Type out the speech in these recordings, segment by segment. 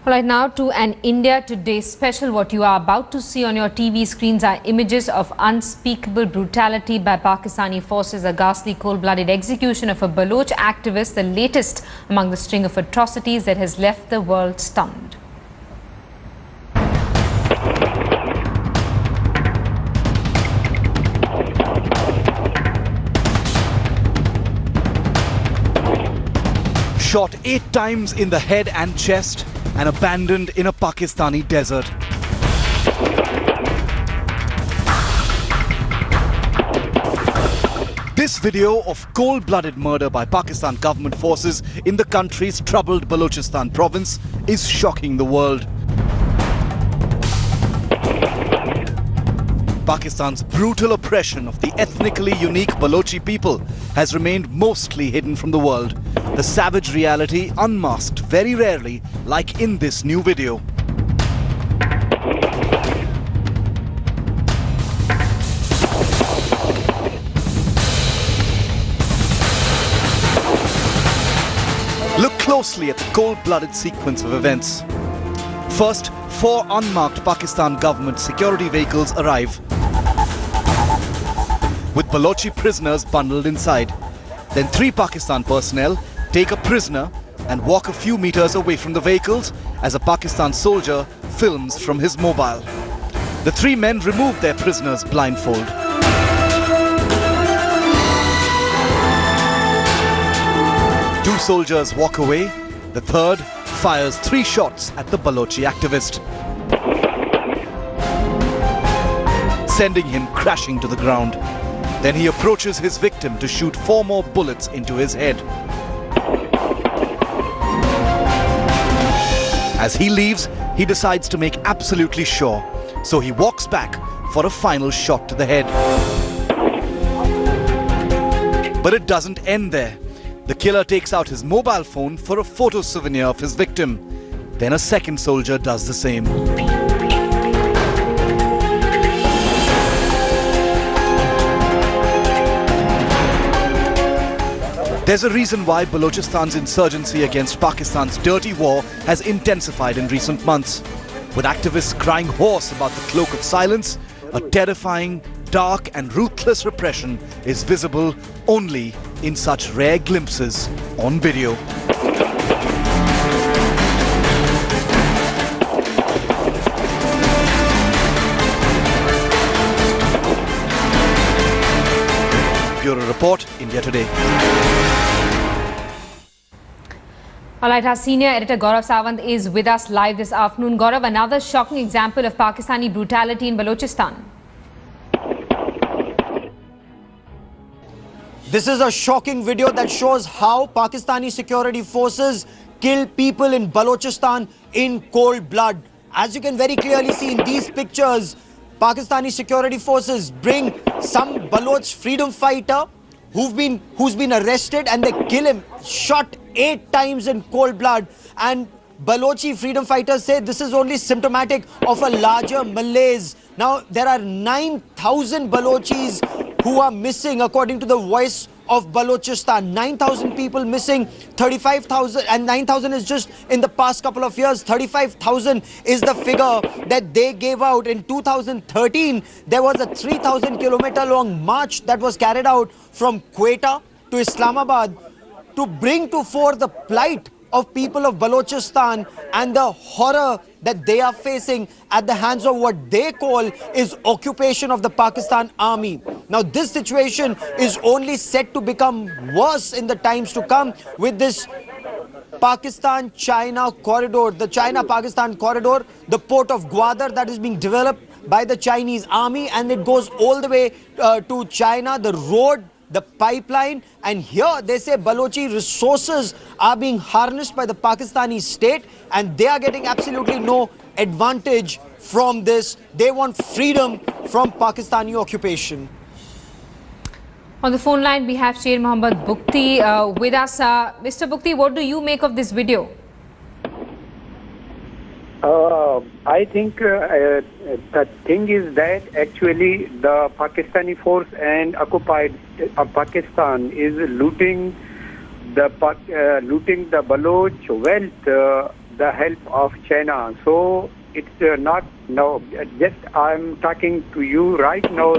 Right now to an India Today special. What you are about to see on your TV screens are images of unspeakable brutality by Pakistani forces, a ghastly cold-blooded execution of a Baloch activist, the latest among the string of atrocities that has left the world stunned. Shot 8 times in the head and chest and abandoned in a Pakistani desert. This video of cold-blooded murder by Pakistan government forces in the country's troubled Balochistan province is shocking the world. Pakistan's brutal oppression of the ethnically unique Balochi people has remained mostly hidden from the world. The savage reality unmasked very rarely, like in this new video. Look closely at the cold-blooded sequence of events. First, 4 unmarked Pakistan government security vehicles arrive, with Balochi prisoners bundled inside. Then 3 Pakistan personnel take a prisoner and walk a few meters away from the vehicles as a Pakistan soldier films from his mobile. The 3 men remove their prisoners blindfold. Two soldiers walk away. The third fires 3 shots at the Balochi activist, sending him crashing to the ground. Then he approaches his victim to shoot 4 more bullets into his head. As he leaves, he decides to make absolutely sure, so he walks back for a final shot to the head. But it doesn't end there. The killer takes out his mobile phone for a photo souvenir of his victim. Then a second soldier does the same. There's a reason why Balochistan's insurgency against Pakistan's dirty war has intensified in recent months. With activists crying hoarse about the cloak of silence, a terrifying, dark and ruthless repression is visible only in such rare glimpses on video. Bureau Report, India Today. All right, our senior editor Gaurav Sawant is with us live this afternoon. Gaurav, another shocking example of Pakistani brutality in Balochistan. This is a shocking video that shows how Pakistani security forces kill people in Balochistan in cold blood. As you can very clearly see in these pictures, Pakistani security forces bring some Baloch freedom fighter who's been arrested, and they kill him, shot 8 times in cold blood. And Balochi freedom fighters say this is only symptomatic of a larger malaise. Now, there are 9,000 Balochis who are missing, according to the Voice of Balochistan. 9,000 people missing, 35,000, and 9,000 is just in the past couple of years. 35,000 is the figure that they gave out. In 2013, there was a 3,000-kilometer long march that was carried out from Quetta to Islamabad to bring to fore the plight of people of Balochistan and the horror that they are facing at the hands of what they call is occupation of the Pakistan army. Now, this situation is only set to become worse in the times to come with this Pakistan-China corridor, the China-Pakistan corridor, the port of Gwadar that is being developed by the Chinese army, and it goes all the way to China, the road, the pipeline. And here they say Balochi resources are being harnessed by the Pakistani state, and they are getting absolutely no advantage from this. They want freedom from Pakistani occupation. On the phone line, we have Sher Mohammad Bukti with us. Mr. Bukti, what do you make of this video? I think the thing is that actually the Pakistani force and occupied Pakistan is looting the Baloch wealth the help of China. So it's not no. Just I'm talking to you right now.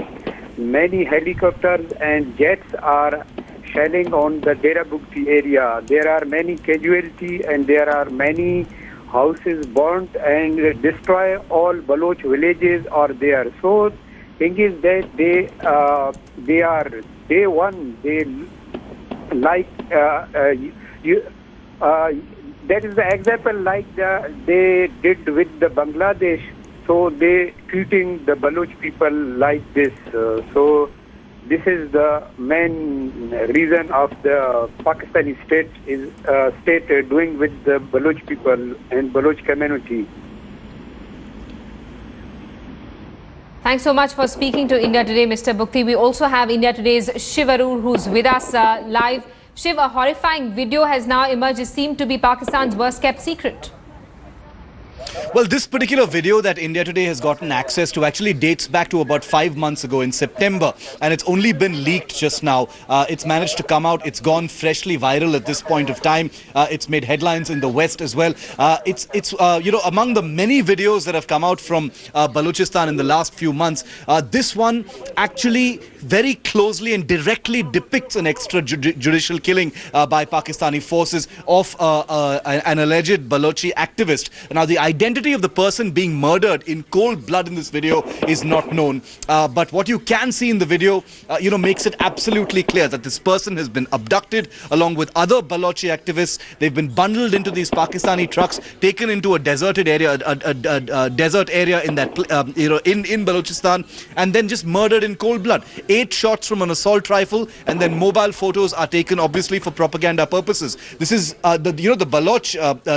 Many helicopters and jets are shelling on the Dera Bukti area. There are many casualties and there are many houses burnt and destroy. All Baloch villages are there. So thing is that they are day one. They like that is the example like they did with the Bangladesh. So they treating the Baloch people like this. So this is the main reason of the Pakistani state doing with the Baloch people and Baloch community. Thanks so much for speaking to India Today, Mr. Bukti. We also have India Today's Shiv Arur, who's with us live. Shiv, a horrifying video has now emerged. It seemed to be Pakistan's worst kept secret. Well, this particular video that India Today has gotten access to actually dates back to about 5 months ago in September, and it's only been leaked just now. It's managed to come out. It's gone freshly viral at this point of time. It's made headlines in the West as well. It's among the many videos that have come out from Balochistan in the last few months. This one actually very closely and directly depicts an extrajudicial killing by Pakistani forces of an alleged Balochi activist. Now, the identity of the person being murdered in cold blood in this video is not known. But what you can see in the video, makes it absolutely clear that this person has been abducted along with other Balochi activists. They've been bundled into these Pakistani trucks, taken into a deserted area, a desert area in that, in Balochistan, and then just murdered in cold blood. 8 shots from an assault rifle, and then mobile photos are taken, obviously, for propaganda purposes. This is the Baloch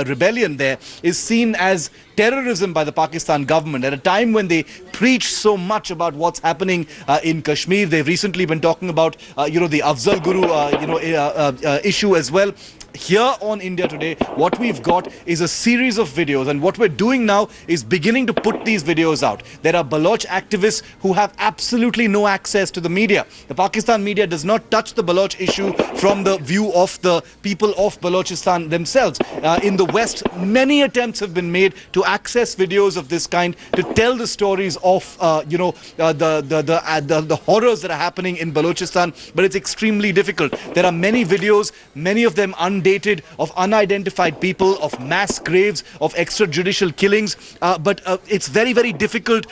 rebellion there is seen as terrorism by the Pakistan government at a time when they preach so much about what's happening in Kashmir. They've recently been talking about the Afzal Guru issue as well. Here on India Today, what we've got is a series of videos, and what we're doing now is beginning to put these videos out. There are Baloch activists who have absolutely no access to the media. The Pakistan media does not touch the Baloch issue from the view of the people of Balochistan themselves. In the West, many attempts have been made to access videos of this kind, to tell the stories of the horrors that are happening in Balochistan, but it's extremely difficult. There are many videos, many of them undated, of unidentified people, of mass graves, of extrajudicial killings, but it's very, very difficult,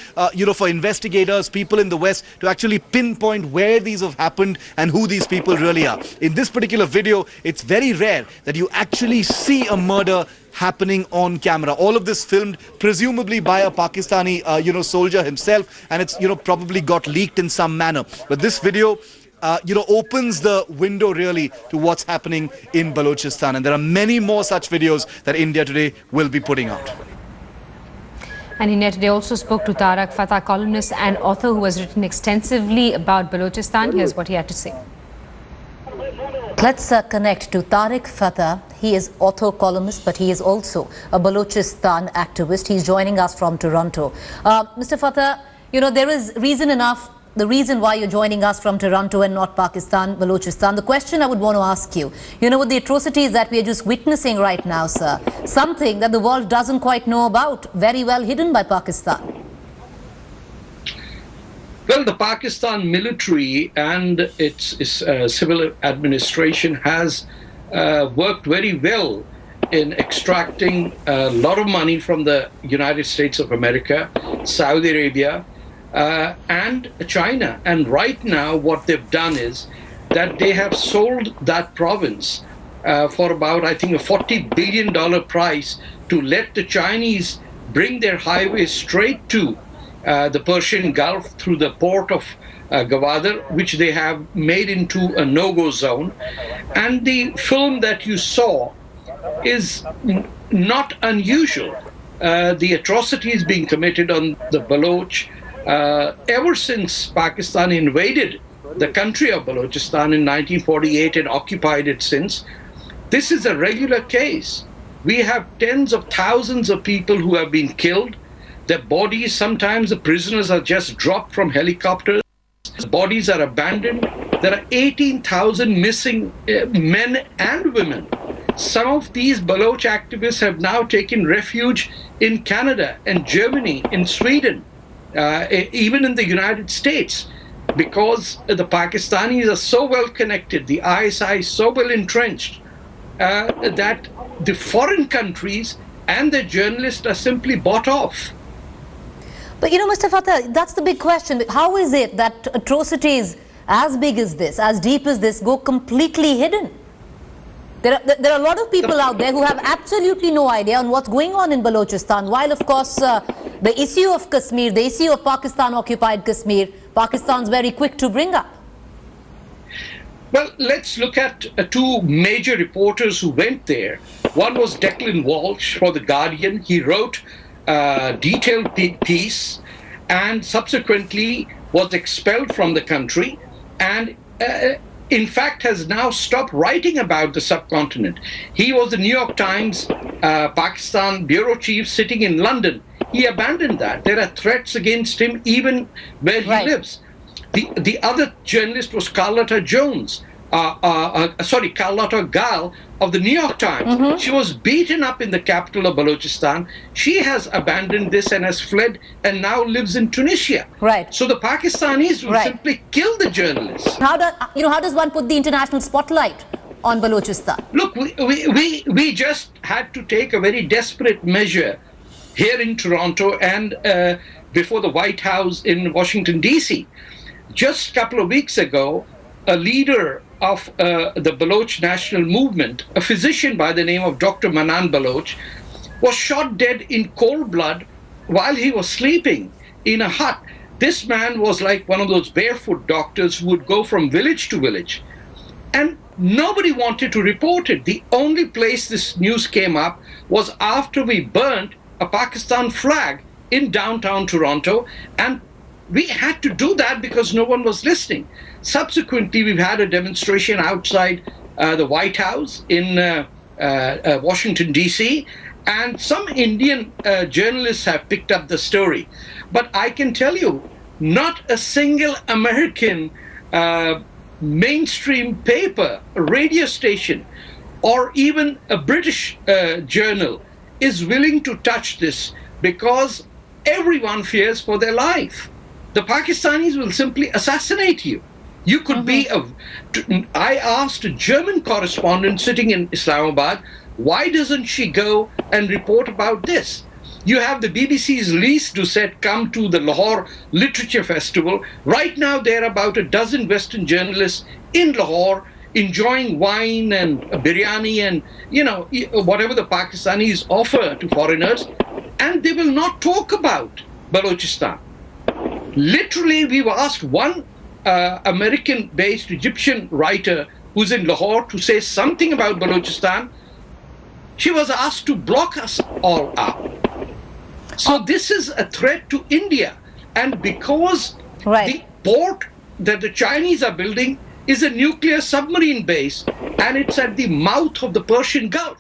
for investigators, people in the West, to actually pinpoint where these have happened and who these people really are. In this particular video, it's very rare that you actually see a murder happening on camera. All of this filmed presumably by a Pakistani, soldier himself, and it's, probably got leaked in some manner. But this video opens the window really to what's happening in Balochistan. And there are many more such videos that India Today will be putting out. And India Today also spoke to Tariq Fatah, columnist and author who has written extensively about Balochistan. Here's what he had to say. Let's connect to Tariq Fatah. He is author, columnist, but he is also a Balochistan activist. He's joining us from Toronto. Mr. Fatah, there is reason enough. The reason why you're joining us from Toronto and not Pakistan, Balochistan, the question I would want to ask you, with the atrocities that we are just witnessing right now, sir, something that the world doesn't quite know about, very well hidden by Pakistan. Well, the Pakistan military and its civil administration has worked very well in extracting a lot of money from the United States of America, Saudi Arabia, and China. And right now what they've done is that they have sold that province for about, I think, a $40 billion price to let the Chinese bring their highway straight to the Persian Gulf through the port of Gwadar, which they have made into a no-go zone. And the film that you saw is not unusual. The atrocities being committed on the Baloch, ever since Pakistan invaded the country of Balochistan in 1948 and occupied it since, this is a regular case. We have tens of thousands of people who have been killed. Their bodies, sometimes the prisoners are just dropped from helicopters. Bodies are abandoned. There are 18,000 missing men and women. some of these Baloch activists have now taken refuge in Canada and Germany, in Sweden, even in the United States, because the Pakistanis are so well connected, the ISI is so well entrenched, that the foreign countries and the journalists are simply bought off. But Mr. Fatah, that's the big question. How is it that atrocities as big as this, as deep as this, go completely hidden? There are a lot of people out there who have absolutely no idea on what's going on in Balochistan, while of course the issue of Kashmir, the issue of Pakistan-occupied Kashmir, Pakistan's very quick to bring up. Well, let's look at two major reporters who went there. One was Declan Walsh for The Guardian. He wrote a detailed piece and subsequently was expelled from the country and in fact has now stopped writing about the subcontinent. He was the New York Times Pakistan bureau chief sitting in London. He abandoned that. There are threats against him even where he lives. The other journalist was Carlotta Jones, Carlotta Gal of the New York Times. She was beaten up in the capital of Balochistan. She has abandoned this and has fled and now lives in Tunisia. So the Pakistanis will simply kill the journalists. How does one put the international spotlight on Balochistan? Look, we just had to take a very desperate measure here in Toronto and before the White House in Washington, D.C. Just a couple of weeks ago, a leader of the Baloch national movement, a physician by the name of Dr. Manan Baloch, was shot dead in cold blood while he was sleeping in a hut. This man was like one of those barefoot doctors who would go from village to village. And nobody wanted to report it. The only place this news came up was after we burnt a Pakistan flag in downtown Toronto, and we had to do that because no one was listening. Subsequently, we've had a demonstration outside the White House in Washington, D.C., and some Indian journalists have picked up the story. But I can tell you, not a single American mainstream paper, a radio station, or even a British journal is willing to touch this because everyone fears for their life. The Pakistanis will simply assassinate you. You could be I asked a German correspondent sitting in Islamabad, why doesn't she go and report about this? You have the BBC's Lise Doucette come to the Lahore Literature Festival. Right now, there are about a dozen Western journalists in Lahore enjoying wine and biryani and, whatever the Pakistanis offer to foreigners, and they will not talk about Balochistan. Literally, we've asked one American-based Egyptian writer who's in Lahore to say something about Balochistan. She was asked to block us all out. So this is a threat to India. And because the port that the Chinese are building is a nuclear submarine base, and it's at the mouth of the Persian Gulf.